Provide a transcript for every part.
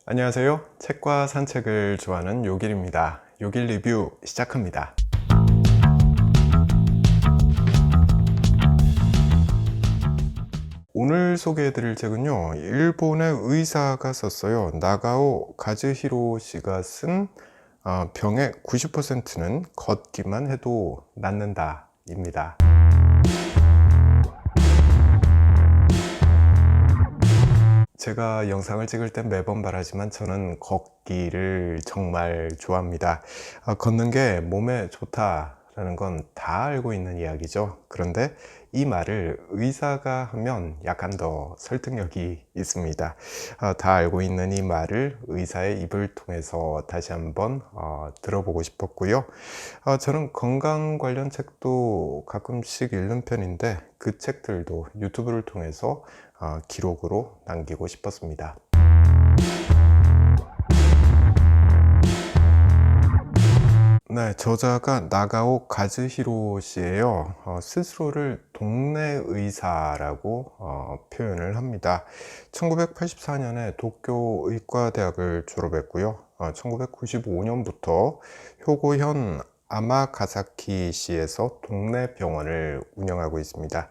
안녕하세요. 책과 산책을 좋아하는 요길입니다. 요길 리뷰 시작합니다. 오늘 소개해드릴 책은요, 일본의 의사가 썼어요. 나가오 가즈히로 씨가 쓴 병의 90%는 걷기만 해도 낫는다 입니다. 제가 영상을 찍을 땐 매번 말하지만 저는 걷기를 정말 좋아합니다. 걷는 게 몸에 좋다라는 건 다 알고 있는 이야기죠. 그런데 이 말을 의사가 하면 약간 더 설득력이 있습니다. 다 알고 있는 이 말을 의사의 입을 통해서 다시 한번 들어보고 싶었고요. 저는 건강 관련 책도 가끔씩 읽는 편인데 그 책들도 유튜브를 통해서 기록으로 남기고 싶었습니다. 네, 저자가 나가오 가즈히로 씨예요. 스스로를 동네 의사라고 표현을 합니다. 1984년에 도쿄 의과대학을 졸업했고요. 1995년부터 효고현 아마가사키시에서 동네 병원을 운영하고 있습니다.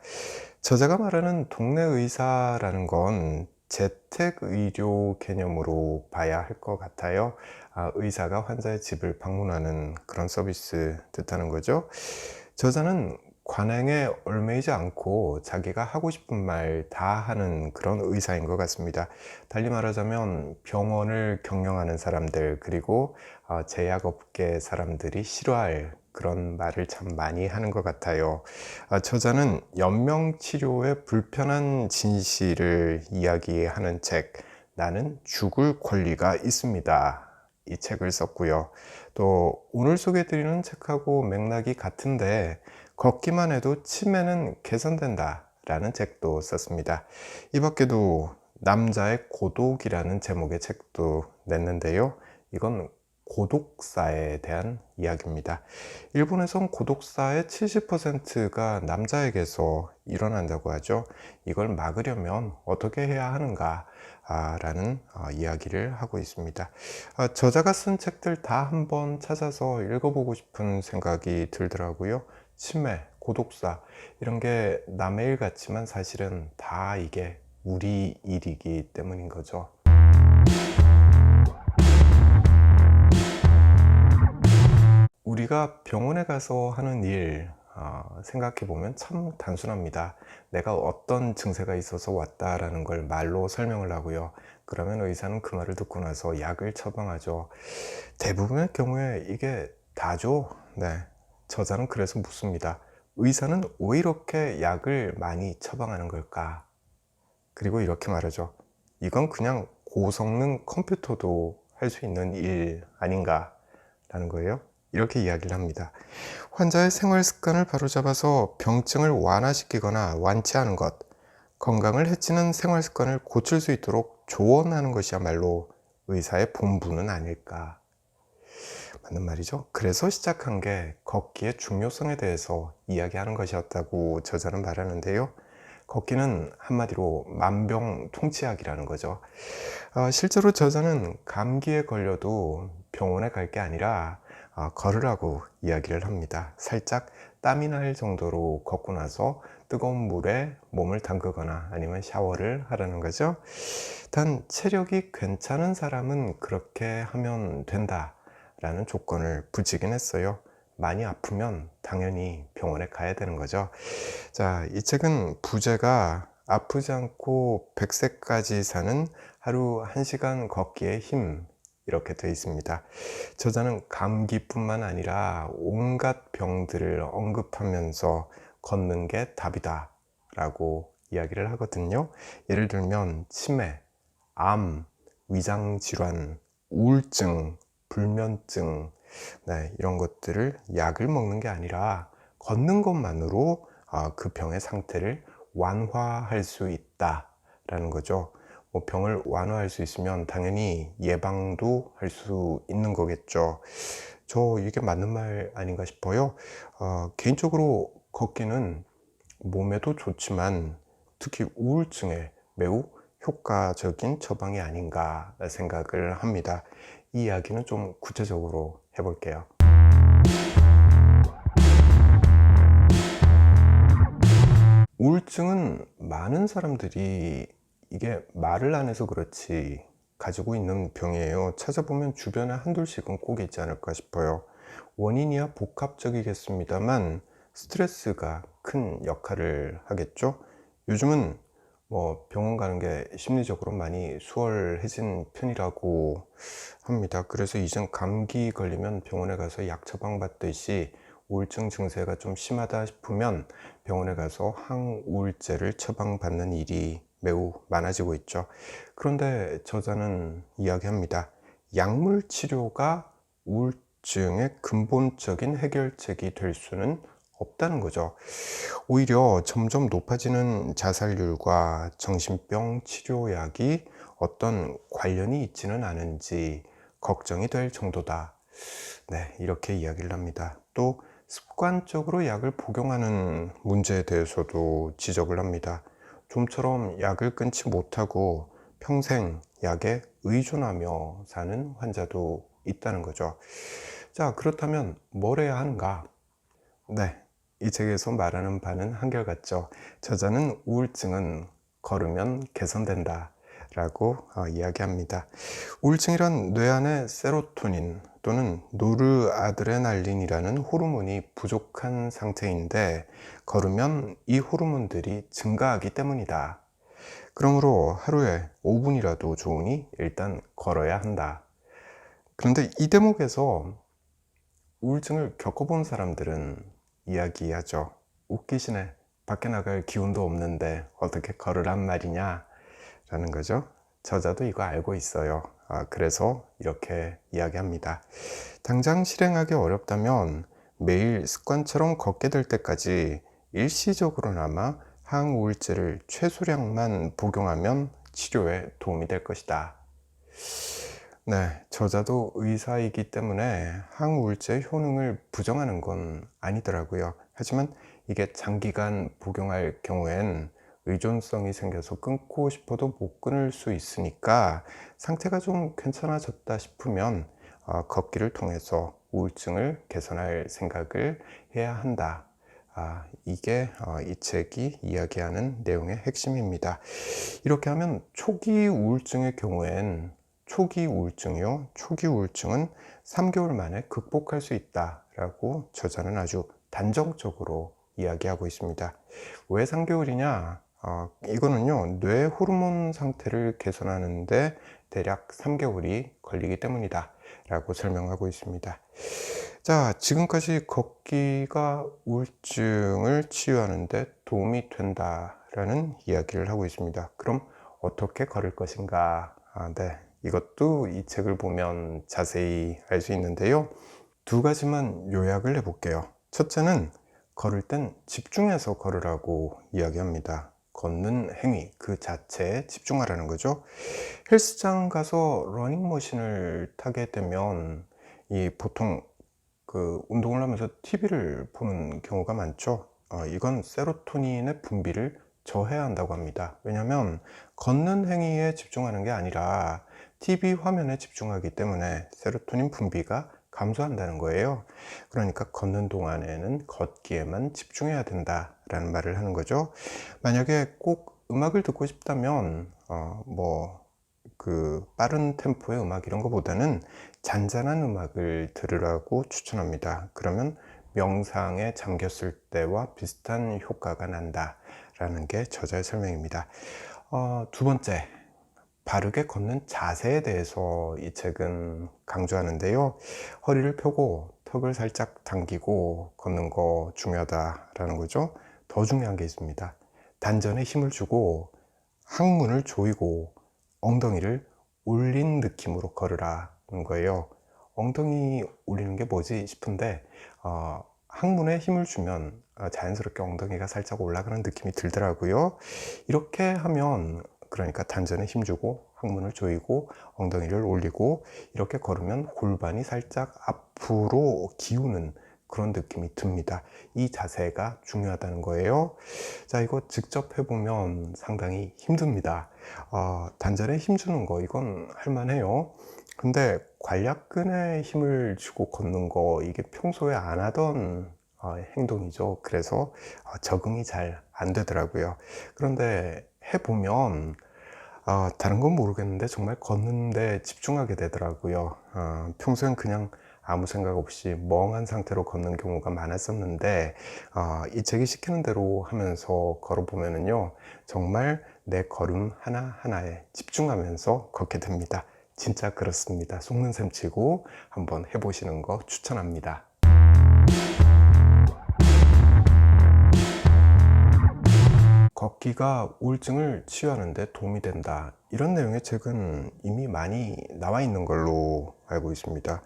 저자가 말하는 동네 의사라는 건 재택의료 개념으로 봐야 할 것 같아요. 의사가 환자의 집을 방문하는 그런 서비스 뜻하는 거죠. 저자는 관행에 얽매이지 않고 자기가 하고 싶은 말 다 하는 그런 의사인 것 같습니다. 달리 말하자면 병원을 경영하는 사람들, 그리고 제약업계 사람들이 싫어할 그런 말을 참 많이 하는 것 같아요. 저자는 연명치료의 불편한 진실을 이야기하는 책, 나는 죽을 권리가 있습니다. 이 책을 썼고요. 또 오늘 소개해드리는 책하고 맥락이 같은데 걷기만 해도 치매는 개선된다 라는 책도 썼습니다. 이 밖에도 남자의 고독이라는 제목의 책도 냈는데요. 이건 고독사에 대한 이야기입니다. 일본에선 고독사의 70%가 남자에게서 일어난다고 하죠. 이걸 막으려면 어떻게 해야 하는가 라는 이야기를 하고 있습니다. 저자가 쓴 책들 다 한번 찾아서 읽어보고 싶은 생각이 들더라고요. 치매, 고독사 이런 게 남의 일 같지만 사실은 다 이게 우리 일이기 때문인 거죠. 우리가 병원에 가서 하는 일 생각해 보면 참 단순합니다. 내가 어떤 증세가 있어서 왔다라는 걸 말로 설명을 하고요. 그러면 의사는 그 말을 듣고 나서 약을 처방하죠. 대부분의 경우에 이게 다죠. 네. 저자는 그래서 묻습니다. 의사는 왜 이렇게 약을 많이 처방하는 걸까? 그리고 이렇게 말하죠. 이건 그냥 고성능 컴퓨터도 할 수 있는 일 아닌가? 라는 거예요. 이렇게 이야기를 합니다. 환자의 생활 습관을 바로잡아서 병증을 완화시키거나 완치하는 것, 건강을 해치는 생활 습관을 고칠 수 있도록 조언하는 것이야말로 의사의 본분은 아닐까. 맞는 말이죠. 그래서 시작한 게 걷기의 중요성에 대해서 이야기하는 것이었다고 저자는 말하는데요. 걷기는 한마디로 만병통치약이라는 거죠. 실제로 저자는 감기에 걸려도 병원에 갈 게 아니라 걸으라고 이야기를 합니다. 살짝 땀이 날 정도로 걷고 나서 뜨거운 물에 몸을 담그거나 아니면 샤워를 하라는 거죠. 단 체력이 괜찮은 사람은 그렇게 하면 된다라는 조건을 붙이긴 했어요. 많이 아프면 당연히 병원에 가야 되는 거죠. 자, 이 책은 부제가 아프지 않고 100세까지 사는 하루 1시간 걷기의 힘 이렇게 되어 있습니다. 저자는 감기뿐만 아니라 온갖 병들을 언급하면서 걷는 게 답이다 라고 이야기를 하거든요. 예를 들면 치매, 암, 위장질환, 우울증, 불면증, 네, 이런 것들을 약을 먹는 게 아니라 걷는 것만으로 그 병의 상태를 완화할 수 있다라는 거죠. 뭐 병을 완화할 수 있으면 당연히 예방도 할 수 있는 거겠죠. 저 이게 맞는 말 아닌가 싶어요. 개인적으로 걷기는 몸에도 좋지만 특히 우울증에 매우 효과적인 처방이 아닌가 생각을 합니다. 이 이야기는 좀 구체적으로 해볼게요. 우울증은 많은 사람들이 이게 말을 안 해서 그렇지 가지고 있는 병이에요. 찾아보면 주변에 한둘씩은 꼭 있지 않을까 싶어요. 원인이야 복합적이겠습니다만 스트레스가 큰 역할을 하겠죠. 요즘은 뭐 병원 가는 게 심리적으로 많이 수월해진 편이라고 합니다. 그래서 이젠 감기 걸리면 병원에 가서 약 처방 받듯이 우울증 증세가 좀 심하다 싶으면 병원에 가서 항우울제를 처방받는 일이 매우 많아지고 있죠. 그런데 저자는 이야기합니다. 약물 치료가 우울증의 근본적인 해결책이 될 수는 없다는 거죠. 오히려 점점 높아지는 자살률과 정신병 치료약이 어떤 관련이 있지는 않은지 걱정이 될 정도다. 네, 이렇게 이야기를 합니다. 또 습관적으로 약을 복용하는 문제에 대해서도 지적을 합니다. 좀처럼 약을 끊지 못하고 평생 약에 의존하며 사는 환자도 있다는 거죠. 자, 그렇다면 뭘 해야 하는가? 네, 이 책에서 말하는 바는 한결같죠. 저자는 우울증은 걸으면 개선된다 라고 이야기합니다. 우울증이란 뇌 안에 세로토닌 또는 노르아드레날린이라는 호르몬이 부족한 상태인데 걸으면 이 호르몬들이 증가하기 때문이다. 그러므로 하루에 5분이라도 좋으니 일단 걸어야 한다. 그런데 이 대목에서 우울증을 겪어본 사람들은 이야기하죠. 웃기시네. 밖에 나갈 기운도 없는데 어떻게 걸으란 말이냐? 라는 거죠. 저자도 이거 알고 있어요. 그래서 이렇게 이야기합니다. 당장 실행하기 어렵다면 매일 습관처럼 걷게 될 때까지 일시적으로나마 항우울제를 최소량만 복용하면 치료에 도움이 될 것이다. 네, 저자도 의사이기 때문에 항우울제 효능을 부정하는 건 아니더라고요. 하지만 이게 장기간 복용할 경우엔 의존성이 생겨서 끊고 싶어도 못 끊을 수 있으니까 상태가 좀 괜찮아졌다 싶으면 걷기를 통해서 우울증을 개선할 생각을 해야 한다. 이게 이 책이 이야기하는 내용의 핵심입니다. 이렇게 하면 초기 우울증의 경우엔 초기 우울증이요. 초기 우울증은 3개월 만에 극복할 수 있다라고 저자는 아주 단정적으로 이야기하고 있습니다. 왜 3개월이냐? 이거는요, 뇌 호르몬 상태를 개선하는데 대략 3개월이 걸리기 때문이다 라고 설명하고 있습니다. 자, 지금까지 걷기가 우울증을 치유하는데 도움이 된다라는 이야기를 하고 있습니다. 그럼 어떻게 걸을 것인가? 네, 이것도 이 책을 보면 자세히 알 수 있는데요. 두 가지만 요약을 해볼게요. 첫째는 걸을 땐 집중해서 걸으라고 이야기합니다. 걷는 행위 그 자체에 집중하라는 거죠. 헬스장 가서 러닝머신을 타게 되면 이 보통 그 운동을 하면서 TV를 보는 경우가 많죠. 이건 세로토닌의 분비를 저해야 한다고 합니다. 왜냐하면 걷는 행위에 집중하는 게 아니라 TV 화면에 집중하기 때문에 세로토닌 분비가 감소한다는 거예요. 그러니까 걷는 동안에는 걷기에만 집중해야 된다라는 말을 하는 거죠. 만약에 꼭 음악을 듣고 싶다면 그 빠른 템포의 음악 이런 거보다는 잔잔한 음악을 들으라고 추천합니다. 그러면 명상에 잠겼을 때와 비슷한 효과가 난다라는 게 저자의 설명입니다. 두 번째, 바르게 걷는 자세에 대해서 이 책은 강조하는데요. 허리를 펴고 턱을 살짝 당기고 걷는 거 중요하다라는 거죠. 더 중요한 게 있습니다. 단전에 힘을 주고 항문을 조이고 엉덩이를 올린 느낌으로 걸으라는 거예요. 엉덩이 올리는 게 뭐지 싶은데 항문에 힘을 주면 자연스럽게 엉덩이가 살짝 올라가는 느낌이 들더라고요. 이렇게 하면 그러니까 단전에 힘주고 항문을 조이고 엉덩이를 올리고 이렇게 걸으면 골반이 살짝 앞으로 기우는 그런 느낌이 듭니다. 이 자세가 중요하다는 거예요. 자, 이거 직접 해보면 상당히 힘듭니다. 단전에 힘주는 거 이건 할만해요. 근데 관략근에 힘을 주고 걷는 거 이게 평소에 안 하던 행동이죠. 그래서 적응이 잘 안 되더라고요. 그런데 해보면 다른 건 모르겠는데 정말 걷는데 집중하게 되더라고요. 평소엔 그냥 아무 생각 없이 멍한 상태로 걷는 경우가 많았었는데 이 책이 시키는 대로 하면서 걸어보면은요 정말 내 걸음 하나하나에 집중하면서 걷게 됩니다. 진짜 그렇습니다. 속는 셈 치고 한번 해보시는 거 추천합니다. 걷기가 우울증을 치유하는 데 도움이 된다. 이런 내용의 책은 이미 많이 나와 있는 걸로 알고 있습니다.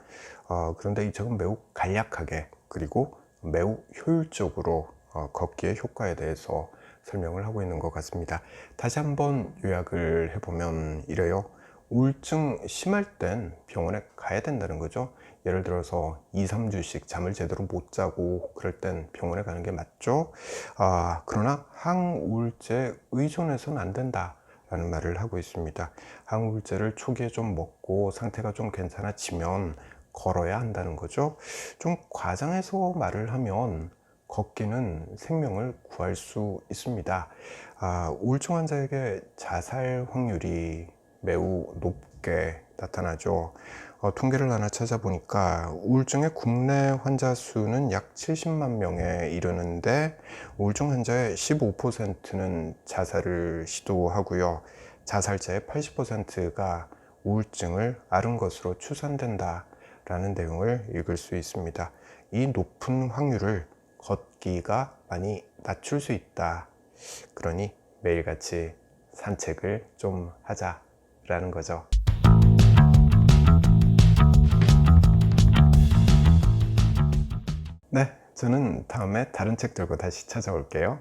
그런데 이 책은 매우 간략하게 그리고 매우 효율적으로 걷기의 효과에 대해서 설명을 하고 있는 것 같습니다. 다시 한번 요약을 해보면 이래요. 우울증 심할 땐 병원에 가야 된다는 거죠. 예를 들어서 2, 3주씩 잠을 제대로 못 자고 그럴 땐 병원에 가는 게 맞죠. 그러나 항우울제에 의존해서는 안 된다 라는 말을 하고 있습니다. 항우울제를 초기에 좀 먹고 상태가 좀 괜찮아지면 걸어야 한다는 거죠. 좀 과장해서 말을 하면 걷기는 생명을 구할 수 있습니다. 우울증 환자에게 자살 확률이 매우 높게 나타나죠. 통계를 하나 찾아보니까 우울증의 국내 환자 수는 약 70만 명에 이르는데 우울증 환자의 15%는 자살을 시도하고요. 자살자의 80%가 우울증을 앓은 것으로 추산된다 라는 내용을 읽을 수 있습니다. 이 높은 확률을 걷기가 많이 낮출 수 있다. 그러니 매일같이 산책을 좀 하자라는 거죠. 네, 저는 다음에 다른 책 들고 다시 찾아올게요.